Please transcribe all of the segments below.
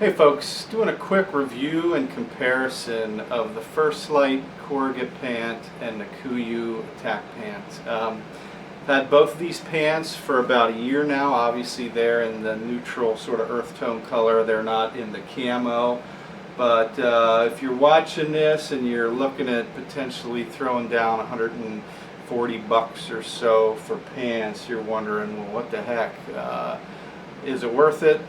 Hey folks, doing a quick review and comparison of the First Lite Corrugate pant and the Kuiu attack pant. I've had both of these pants for about a year now. Obviously they're in the neutral sort of earth tone color. They're not in the camo. But if you're watching this and you're looking at potentially throwing down 140 bucks or so for pants, you're wondering, well, what the heck? Is it worth it?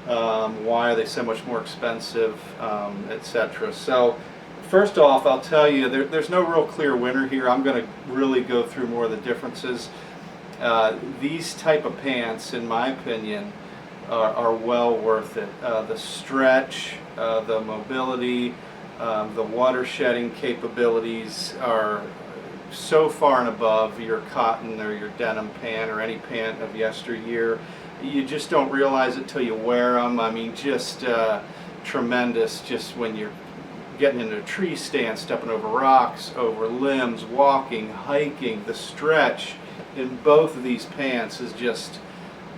Why are they so much more expensive, etc. So first off, I'll tell you there's no real clear winner here. I'm going to really go through more of the differences. These type of pants, in my opinion, are well worth it. The stretch, the mobility, the water shedding capabilities are so far and above your cotton or your denim pant or any pant of yesteryear. You just don't realize it till you wear them. I mean, just tremendous. Just when you're getting into a tree stand, stepping over rocks, over limbs, walking, hiking, the stretch in both of these pants is just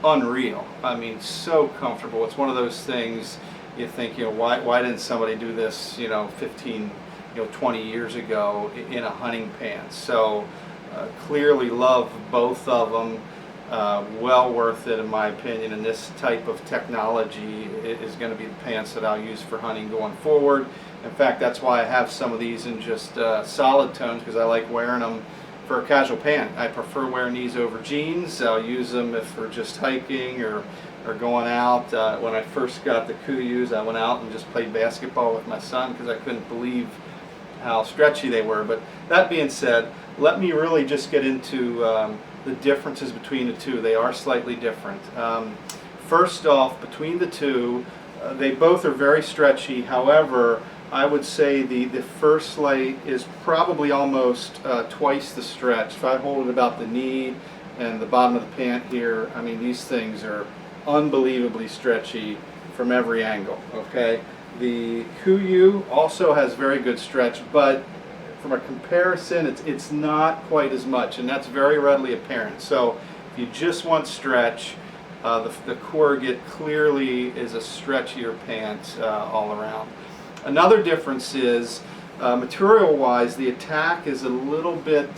unreal. I mean, so comfortable. It's one of those things you think, why didn't somebody do this, 15, 20 years ago in a hunting pants? So clearly love both of them. Well worth it in my opinion, and this type of technology is going to be the pants that I'll use for hunting going forward. In fact, that's why I have some of these in just solid tones, because I like wearing them for a casual pant. I prefer wearing these over jeans. I'll use them if we're just hiking or going out. When I first got the Kuius, I went out and just played basketball with my son because I couldn't believe how stretchy they were. But that being said, let me really just get into the differences between the two. They are slightly different. First off, between the two, they both are very stretchy. However, I would say the First Lite is probably almost twice the stretch. If I hold it about the knee and the bottom of the pant here, I mean, these things are unbelievably stretchy from every angle. Okay, the Kuiu also has very good stretch, but from a comparison, it's not quite as much, and that's very readily apparent. So if you just want stretch, the Corrugate clearly is a stretchier pant all around. Another difference is material-wise, the attack is a little bit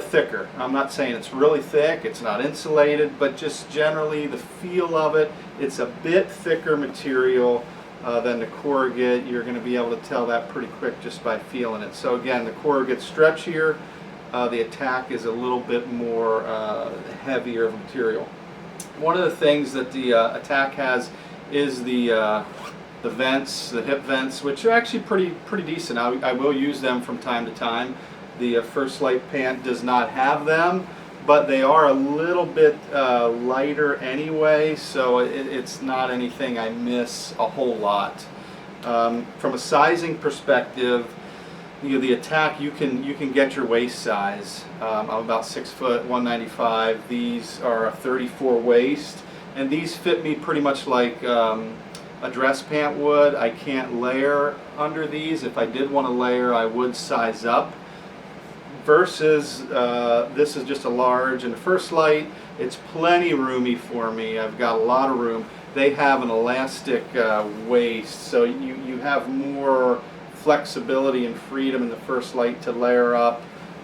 thicker. I'm not saying it's really thick, it's not insulated, but just generally the feel of it, it's a bit thicker material than the Corrugate. You're going to be able to tell that pretty quick just by feeling it. So again, the Corrugate's stretchier, the attack is a little bit more heavier of material. One of the things that the attack has is the vents, the hip vents, which are actually pretty decent. I will use them from time to time. The First Lite pant does not have them, but they are a little bit lighter anyway, so it's not anything I miss a whole lot. From a sizing perspective, the attack, you can get your waist size. I'm about 6 foot, 195. These are a 34 waist, and these fit me pretty much like a dress pant would. I can't layer under these. If I did want to layer, I would size up. Versus this is just a large, and the First Lite, it's plenty roomy for me. I've got a lot of room. They have an elastic waist, so you have more flexibility and freedom in the First Lite to layer up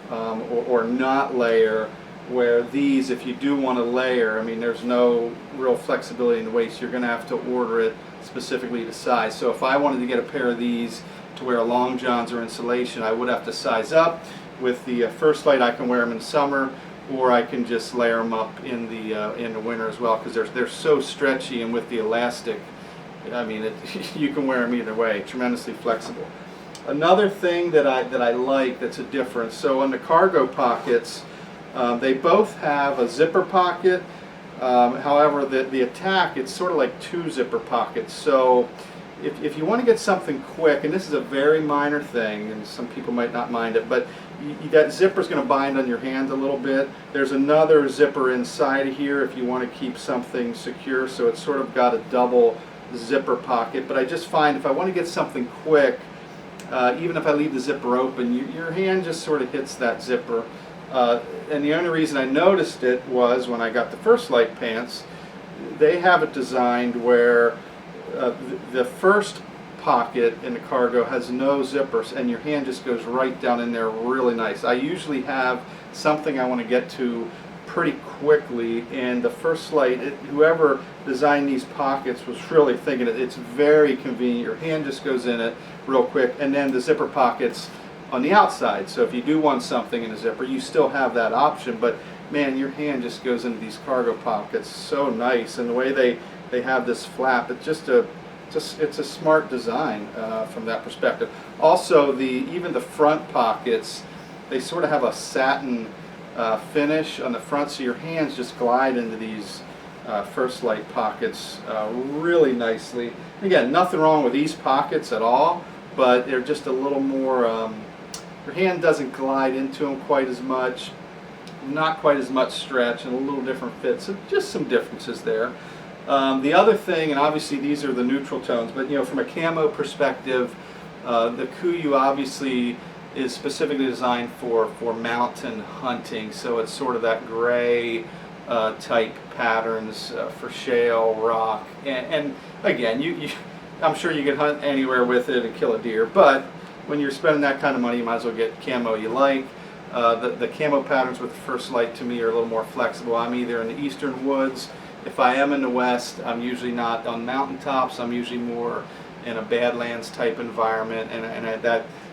or not layer, where these, if you do want to layer, I mean, there's no real flexibility in the waist. You're going to have to order it specifically to size. So if I wanted to get a pair of these to wear long johns or insulation, I would have to size up. With the First Lite, I can wear them in summer, or I can just layer them up in the winter as well, because they're so stretchy, and with the elastic, I mean, you can wear them either way. Tremendously flexible. Another thing that I like that's a difference. So on the cargo pockets, they both have a zipper pocket. However, the attack, it's sort of like 2 zipper pockets. So if you want to get something quick, and this is a very minor thing, and some people might not mind it, but that zipper is going to bind on your hand a little bit. There's another zipper inside of here if you want to keep something secure, so it's sort of got a double zipper pocket. But I just find if I want to get something quick, even if I leave the zipper open, your hand just sort of hits that zipper. And the only reason I noticed it was when I got the First Lite pants. They have it designed where the first pocket in the cargo has no zippers, and your hand just goes right down in there really nice. I usually have something I want to get to pretty quickly, and the first Lite, whoever designed these pockets was really thinking it's very convenient. Your hand just goes in it real quick, and then the zipper pockets on the outside, so if you do want something in a zipper, you still have that option. But man, your hand just goes into these cargo pockets so nice, and the way they have this flap, it's a smart design from that perspective. Also, even the front pockets, they sort of have a satin finish on the front, so your hands just glide into these first Lite pockets really nicely. Again, nothing wrong with these pockets at all, but they're just a little more, your hand doesn't glide into them quite as much, not quite as much stretch, and a little different fit, so just some differences there. The other thing, and obviously these are the neutral tones, but from a camo perspective, the Kuiu obviously is specifically designed for mountain hunting, so it's sort of that gray type patterns for shale, rock, and again, I'm sure you could hunt anywhere with it and kill a deer, but when you're spending that kind of money, you might as well get camo you like. The camo patterns with the first Lite to me are a little more flexible. I'm either in the eastern woods. If I am in the west, I'm usually not on mountaintops. I'm usually more in a badlands type environment, and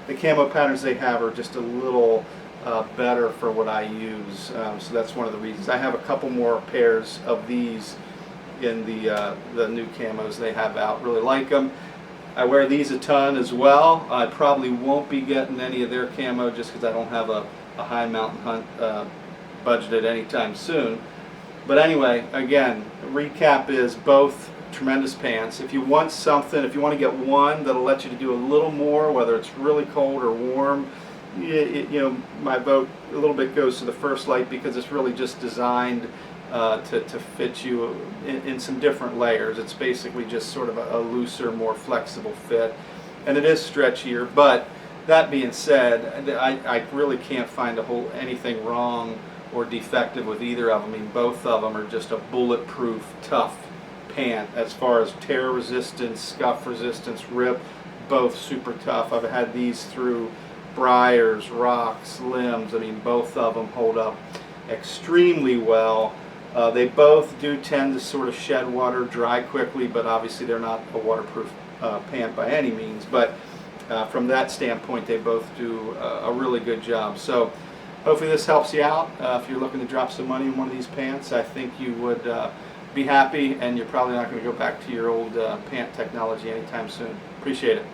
the camo patterns they have are just a little better for what I use. So that's one of the reasons. I have a couple more pairs of these in the new camos they have out. Really like them. I wear these a ton as well. I probably won't be getting any of their camo just because I don't have a high mountain hunt budgeted anytime soon. But anyway, again, recap is both tremendous pants. If you want something, if you want to get one that'll let you to do a little more, whether it's really cold or warm, my vote a little bit goes to the first Lite because it's really just designed to fit you in some different layers. It's basically just sort of a looser, more flexible fit, and it is stretchier. But that being said, I really can't find anything wrong or defective with either of them. I mean, both of them are just a bulletproof, tough pant as far as tear resistance, scuff resistance, rip, both super tough. I've had these through briars, rocks, limbs. I mean, both of them hold up extremely well. They both do tend to sort of shed water, dry quickly, but obviously they're not a waterproof pant by any means. But from that standpoint, they both do a really good job. So hopefully this helps you out. If you're looking to drop some money in one of these pants, I think you would be happy, and you're probably not going to go back to your old pant technology anytime soon. Appreciate it.